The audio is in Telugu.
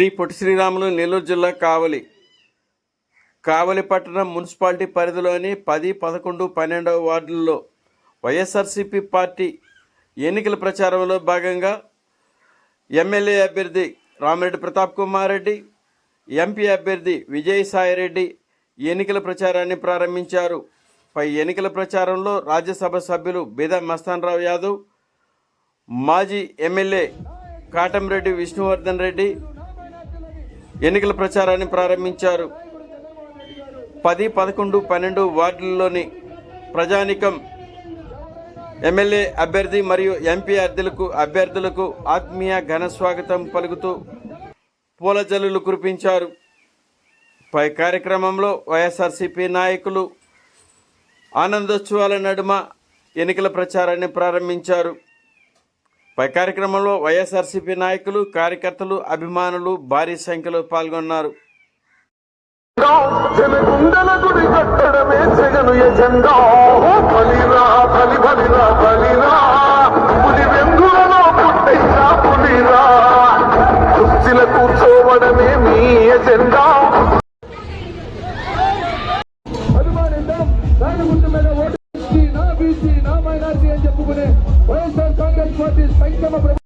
శ్రీ పొట్టి శ్రీరాములు నెల్లూరు జిల్లా కావలి పట్టణం మున్సిపాలిటీ పరిధిలోని 10, 11, 12వ వార్డుల్లో వైఎస్ఆర్సీపీ పార్టీ ఎన్నికల ప్రచారంలో భాగంగా ఎమ్మెల్యే అభ్యర్థి రామిరెడ్డి ప్రతాప్ కుమార్ రెడ్డి, ఎంపీ అభ్యర్థి విజయసాయిరెడ్డి ఎన్నికల ప్రచారాన్ని ప్రారంభించారు. పై ఎన్నికల ప్రచారంలో రాజ్యసభ సభ్యులు బీదా మస్తానరావు యాదవ్, మాజీ ఎమ్మెల్యే కాటంరెడ్డి విష్ణువర్ధన్ రెడ్డి ఎన్నికల ప్రచారాన్ని ప్రారంభించారు. 10, 11, 12 వార్డుల్లోని ప్రజానికం ఎమ్మెల్యే అభ్యర్థి మరియు ఎంపీ అభ్యర్థులకు ఆత్మీయ ఘన స్వాగతం పలుకుతూ పూల జల్లులు కురిపించారు. పై కార్యక్రమంలో వైఎస్ఆర్సీపీ నాయకులు ఆనందోత్సవాల నడుమ ఎన్నికల ప్రచారాన్ని ప్రారంభించారు. పై కార్యక్రమంలో వైఎస్ఆర్సీపీ నాయకులు, కార్యకర్తలు, అభిమానులు భారీ సంఖ్యలో పాల్గొన్నారు. జనగుండల గుడి కట్టడమే జగను ఎజెండా.